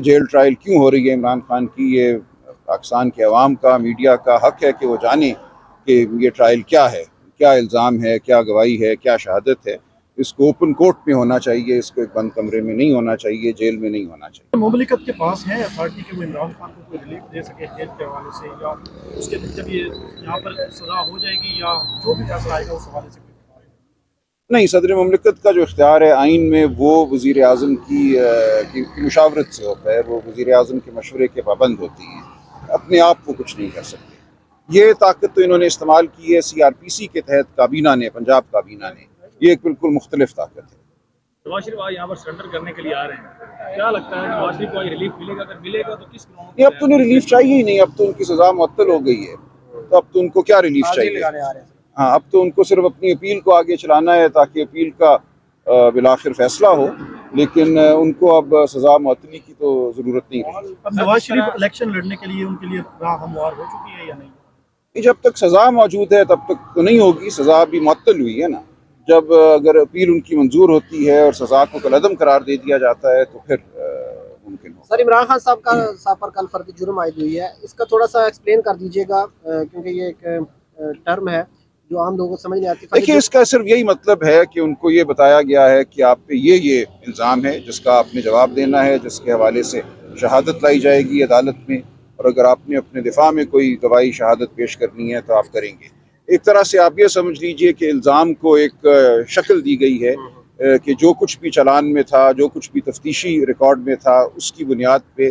Jail trial क्यों हो रही है इमरान खान की, ये पाकिस्तान के अवाम का, मीडिया का हक है कि वो जाने कि ये ट्रायल क्या है, क्या इल्ज़ाम है, क्या गवाही है, क्या शहादत है। इसको ओपन कोर्ट में होना चाहिए, इसको एक बंद कमरे में नहीं होना चाहिए, जेल में नहीं होना चाहिए। मुमलिकत के पास है अथॉरिटी के वो इमरान खान को कोई रिलीफ दे सके जेल के हवाले से, या उसके जब ये यहाँ पर सजा हो जाएगी या जो भी फैसला आएगा उस हवाले से? नहीं, सदर ममलिकत का जो इख्तियार है आइन में वो वज़ीर आज़म की मुशावरत से होता है, वो वज़ीर आज़म के मशवरे के पाबंद होती हैं, अपने आप वो कुछ नहीं कर सकते। ये ताकत तो इन्होंने इस्तेमाल की है CRPC के तहत काबीना ने, पंजाब काबीना ने, ये एक बिल्कुल मुख्तलिफ ताकत है। नवाज शरीफ आज यहाँ पर सरेंडर करने के लिए आ रहे हैं, क्या लगता है नवाज शरीफ को रिलीफ मिलेगा? अगर मिलेगा तो किस ग्राउंड नहीं, अब तो उन्हें रिलीफ चाहिए ही नहीं, अब तो उनकी सज़ा मुअत्तल हो गई है, तो अब तो उनको क्या रिलीफ चाहिए। हाँ, अब तो उनको सिर्फ अपनी अपील को आगे चलाना है ताकि अपील का बिलाखिर फैसला हो, लेकिन उनको अब सज़ा मुअत्तली की तो ज़रूरत नहीं रही। अब नवाज शरीफ इलेक्शन लड़ने के लिए उनके लिए राह हमवार हो चुकी है या नहीं? जब तक सज़ा मौजूद है तब तक तो नहीं होगी, सज़ा अभी मुअत्तल हुई है ना। जब अगर अपील उनकी मंजूर होती है और सज़ा को कलअदम करार दे दिया जाता है तो फिर मुमकिन हो। सर, इमरान खान साहब पर कल फर्द जुर्म आयद हुई है, इसका थोड़ा सा एक्सप्लेन कर दीजिएगा, क्योंकि ये एक टर्म है जो आम लोगों को समझ नहीं आती। देखिए, इसका सिर्फ यही मतलब है कि उनको ये बताया गया है कि आप पे ये इल्ज़ाम है जिसका आपने जवाब देना है, जिसके हवाले से शहादत लाई जाएगी अदालत में, और अगर आपने अपने दिफा में कोई गवाही शहादत पेश करनी है तो आप करेंगे। एक तरह से आप ये समझ लीजिए कि इल्ज़ाम को एक शक्ल दी गई है कि जो कुछ भी चालान में था, जो कुछ भी तफ्तीशी रिकॉर्ड में था, उसकी बुनियाद पे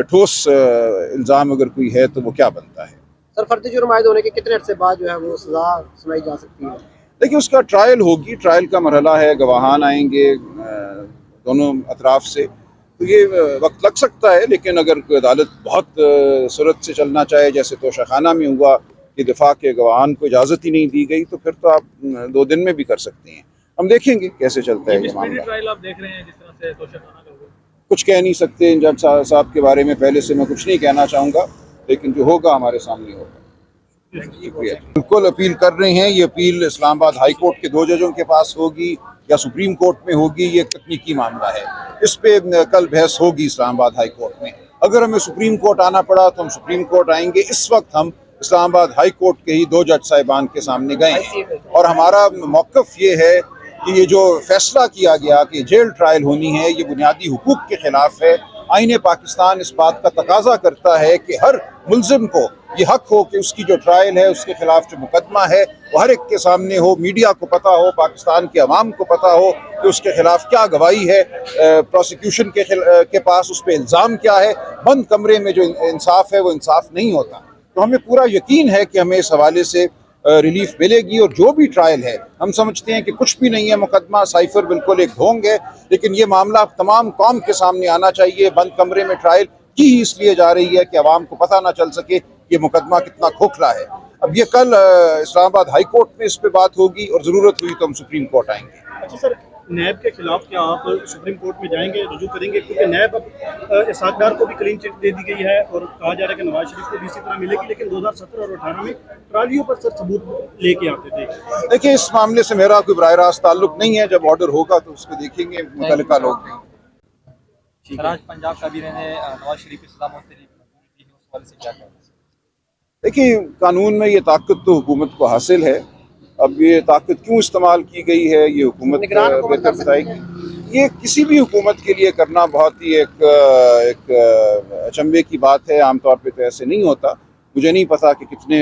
ठोस इल्ज़ाम अगर कोई है तो वो क्या बनता है। सर, फर्द जुर्म आयद होने के कितने अर्से बाद जो है वो सजा सुनाई जा सकती है? देखिए, उसका ट्रायल होगी, ट्रायल का मरहला है, गवाहान आएंगे दोनों अतराफ से, तो ये वक्त लग सकता है। लेकिन अगर अदालत बहुत सूरत से चलना चाहे, जैसे तोशाखाना में हुआ कि दिफा के गवाहान को इजाज़त ही नहीं दी गई, तो फिर तो आप 2 दिन में भी कर सकते हैं। हम देखेंगे कैसे चलता है ये मामला। ट्रायल आप देख रहे हैं जिस तरह से तोशाखाना का हुआ, कुछ कह नहीं सकते जज साहब के बारे में, पहले से मैं कुछ नहीं कहना चाहूँगा, लेकिन जो होगा हमारे सामने होगा। शुक्रिया। बिल्कुल अपील कर रहे हैं, ये अपील इस्लामाबाद हाई कोर्ट के 2 जजों के पास होगी या सुप्रीम कोर्ट में होगी, ये तकनीकी मामला है, इस पे कल बहस होगी इस्लामाबाद हाई कोर्ट में। अगर हमें सुप्रीम कोर्ट आना पड़ा तो हम सुप्रीम कोर्ट आएंगे। इस वक्त हम इस्लामाबाद हाई कोर्ट के ही 2 जज साहिबान के सामने गए हैं और हमारा मौक़िफ़ ये है कि ये जो फैसला किया गया कि जेल ट्रायल होनी है, ये बुनियादी हुकूक के खिलाफ है। आईने पाकिस्तान इस बात का तकाजा करता है कि हर मुल्जिम को ये हक हो कि उसकी जो ट्रायल है, उसके खिलाफ जो मुकदमा है, वो हर एक के सामने हो, मीडिया को पता हो, पाकिस्तान के अवाम को पता हो कि उसके खिलाफ क्या गवाही है, प्रोसिक्यूशन के पास उस पर इल्ज़ाम क्या है। बंद कमरे में जो इंसाफ है वो इंसाफ नहीं होता। तो हमें पूरा यकीन है कि हमें इस हवाले से रिलीफ मिलेगी। और जो भी ट्रायल है, हम समझते हैं कि कुछ भी नहीं है मुकदमा, साइफर बिल्कुल एक ढोंग है, लेकिन ये मामला तमाम कौम के सामने आना चाहिए। बंद कमरे में ट्रायल की ही इसलिए जा रही है कि अवाम को पता ना चल सके ये मुकदमा कितना खोखला है। अब ये कल इस्लामाबाद हाई कोर्ट में इस पे बात होगी और ज़रूरत हुई तो हम सुप्रीम कोर्ट आएंगे। अच्छा सर, नैब के खिलाफ क्या आप सुप्रीम कोर्ट में जाएंगे, रुजू करेंगे? क्योंकि नैब अब इसाक डार को भी क्लीन चिट दे दी गई है और कहा जा रहा है कि नवाज शरीफ को भी इसी तरह मिलेगी, लेकिन 2017 और 18 में ट्रालियों पर सर सबूत लेके आते थे। देखिए, इस मामले से मेरा कोई बराह रास्त ताल्लुक नहीं है, जब ऑर्डर होगा तो उसको देखेंगे मुतल्लिका लोग। आज पंजाब काबीना ने नवाज शरीफ की सजा मुअत्तली की मंजूरी दी है, उस वाले से क्या कहना है? देखिए, कानून में ये ताकत तो हुकूमत को हासिल है। अब ये ताकत क्यों इस्तेमाल की गई है ये हुकूमत बेहतर बताएगी। ये किसी भी हुकूमत के लिए करना बहुत ही एक अचंभे की बात है। आमतौर पे तो ऐसे नहीं होता। मुझे नहीं पता कि कितने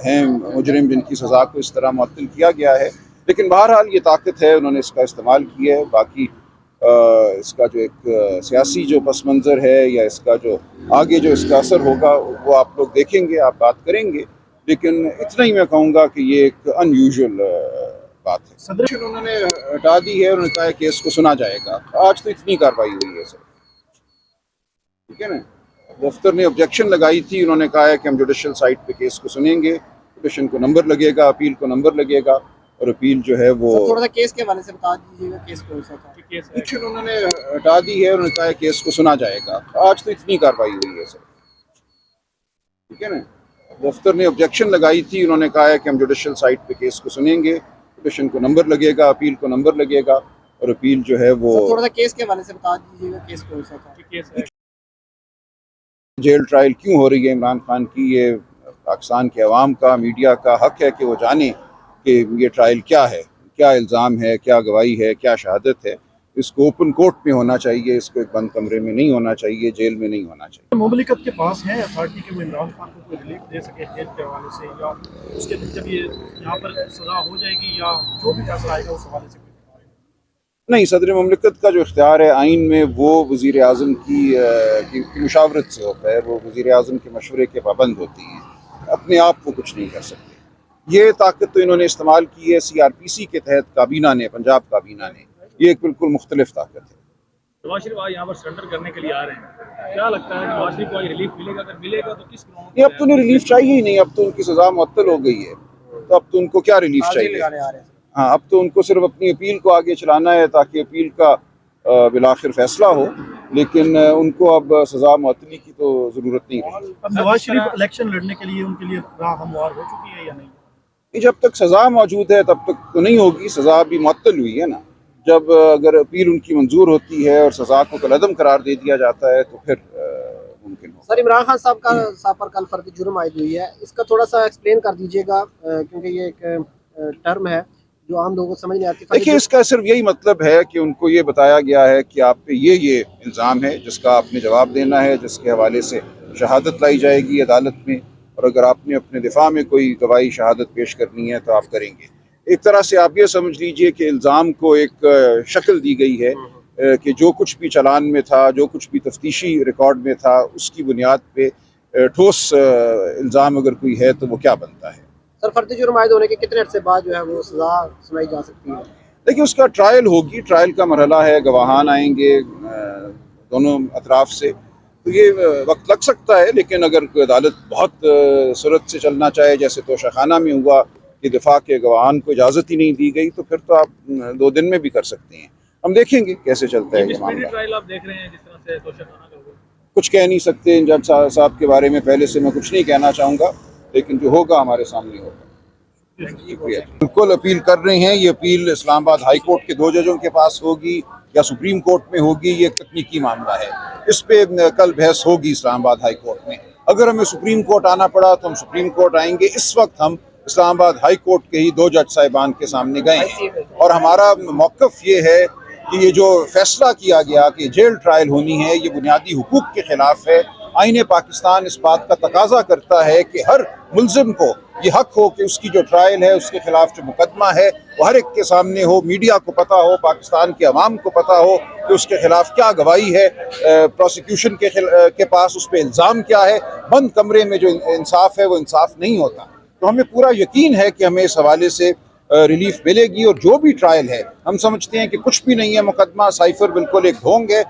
हैं मुजरिम जिनकी सज़ा को इस तरह मुअत्तल किया गया है, लेकिन बहरहाल ये ताकत है, उन्होंने इसका इस्तेमाल किया है। बाकी इसका जो एक सियासी जो पस मंज़र है या इसका जो आगे जो इसका असर होगा वो आप लोग देखेंगे, आप बात करेंगे, लेकिन इतना ही मैं कहूँगा कि ये एक अनयूजुअल बात है। सदर उन्होंने हटा दी है, उन्होंने कहा है केस को सुना जाएगा। आज तो इतनी कार्रवाई हुई है सर, ठीक है ना। दफ्तर ने ऑब्जेक्शन लगाई थी, उन्होंने कहा है कि हम जुडिशल साइट पे केस को सुनेंगे, पिटिशन को नंबर लगेगा, अपील को नंबर लगेगा, और अपील जो है वो थोड़ा सा केस के हवाले से बता दीजिएगा, केस कौन सा था? पिटिशन उन्होंने हटा दी है, उन्होंने कहा है केस को सुना जाएगा। आज तो इतनी कार्रवाई हुई है सर, ठीक है ना। दफ्तर ने ऑब्जेक्शन लगाई थी, उन्होंने कहा है कि हम जुडिशल साइट पे केस को सुनेंगे, पिटिशन को नंबर लगेगा, अपील को नंबर लगेगा, और अपील जो है वो सर थोड़ा सा केस के हवाले से बता दीजिएगा, केस कौन सा था? केस है जेल ट्रायल क्यों हो रही है इमरान खान की, ये पाकिस्तान के अवाम का, मीडिया का हक है कि वो जाने कि ये ट्रायल क्या है, क्या इल्ज़ाम है, क्या गवाही है, क्या शहादत है। इसको ओपन कोर्ट में होना चाहिए, इसको एक बंद कमरे में नहीं होना चाहिए, जेल में नहीं होना चाहिए। मुमलिकत के पास है अथॉरिटी के वो इमरान खान को कोई रिलीफ दे सके जेल के हवाले से, या उसके जब ये यहाँ पर सजा हो जाएगी या जो भी फैसला आएगा उस हवाले से? नहीं, सदर मुमलिकत का जो इख्तियार है आइन में वो वज़ीर आज़म की मुशावरत से होता है, वो वज़ीर आज़म के मशवरे के पाबंद होती हैं, अपने आप वो कुछ नहीं कर सकते। ये ताकत तो इन्होंने इस्तेमाल की है CRPC के तहत, काबीना ने, पंजाब काबीना ने, ये एक बिल्कुल मुख्तलिफ ताकत है। नवाज शरीफ आज यहाँ पर सरेंडर करने के लिए आ रहे हैं, क्या लगता है कि नवाज शरीफ को आज रिलीफ मिलेगा? अगर मिलेगा तो किस ग्राउंड ये अब तो उन्हें रिलीफ चाहिए ही नहीं, अब तो उनकी सज़ा मुअत्तल हो गई है, तो अब तो उनको क्या रिलीफ चाहिए? लगाने आ रहे हैं। हाँ, अब तो उनको सिर्फ अपनी अपील को आगे चलाना है ताकि अपील का बिलाखिर फैसला हो, लेकिन उनको अब सज़ा मुअत्तली की तो ज़रूरत नहीं रही। अब नवाज शरीफ इलेक्शन लड़ने के लिए उनके लिए राह हमवार हो चुकी है या नहीं? जब तक सज़ा मौजूद है तब तक तो नहीं होगी, सज़ा अभी मुअत्तल हुई है ना। जब अगर अपील उनकी मंजूर होती है और सज़ा को कलअदम करार दे दिया जाता है तो फिर मुमकिन हो। सर इमरान खान साहब पर कल फर्द जुर्म आयद हुई है, इसका थोड़ा सा एक्सप्लेन कर दीजिएगा, क्योंकि ये एक टर्म है जो आम लोगों को समझ नहीं आती। देखिए, इसका सिर्फ यही मतलब है कि उनको ये बताया गया है कि आप पे ये इल्ज़ाम है जिसका आपने जवाब देना है, जिसके हवाले से शहादत लाई जाएगी अदालत में, और अगर आपने अपने दिफा में कोई गवाही शहादत पेश करनी है तो आप करेंगे। एक तरह से आप ये समझ लीजिए कि इल्ज़ाम को एक शक्ल दी गई है कि जो कुछ भी चालान में था, जो कुछ भी तफ्तीशी रिकॉर्ड में था, उसकी बुनियाद पे ठोस इल्ज़ाम अगर कोई है तो वो क्या बनता है। सर फर्द जुर्म आयद होने के कितने अर्से बाद जो है वो सजा सुनाई जा सकती है? देखिए, उसका ट्रायल होगी, ट्रायल का मरहला है, गवाहान आएंगे दोनों अतराफ से, तो ये वक्त लग सकता है। लेकिन अगर कोई अदालत बहुत सूरत से चलना चाहे, जैसे तोशाखाना में हुआ कि दिफा के गवाहान को इजाज़त ही नहीं दी गई, तो फिर तो आप 2 दिन में भी कर सकते हैं। हम देखेंगे कैसे चलता है ये मामला। ट्रायल आप देख रहे हैं जिस तरह से तोशाखाना का हुआ, कुछ कह नहीं सकते जज साहब के बारे में, पहले से मैं कुछ नहीं कहना चाहूँगा, लेकिन जो होगा हमारे सामने होगा। शुक्रिया। बिल्कुल अपील कर रहे हैं, ये अपील इस्लामाबाद हाई कोर्ट के 2 जजों के पास होगी या सुप्रीम कोर्ट में होगी, ये तकनीकी मामला है, इस पे कल बहस होगी इस्लामाबाद हाई कोर्ट में। अगर हमें सुप्रीम कोर्ट आना पड़ा तो हम सुप्रीम कोर्ट आएंगे। इस वक्त हम इस्लामाबाद हाई कोर्ट के ही 2 जज साहिबान के सामने गए हैं, और हमारा मौक़िफ़ ये है कि ये जो फैसला किया गया कि जेल ट्रायल होनी है, ये बुनियादी हुकूक के खिलाफ है। आईने पाकिस्तान इस बात का तकाजा करता है कि हर मुल्ज़िम को ये हक हो कि उसकी जो ट्रायल है, उसके खिलाफ जो मुकदमा है, वो हर एक के सामने हो, मीडिया को पता हो, पाकिस्तान के अवाम को पता हो कि उसके खिलाफ क्या गवाही है, प्रोसिक्यूशन के पास उस पर इल्ज़ाम क्या है। बंद कमरे में जो इंसाफ है वो इंसाफ नहीं होता। तो हमें पूरा यकीन है कि हमें इस हवाले से रिलीफ मिलेगी, और जो भी ट्रायल है हम समझते हैं कि कुछ भी नहीं है मुकदमा, साइफर बिल्कुल एक ढोंग है।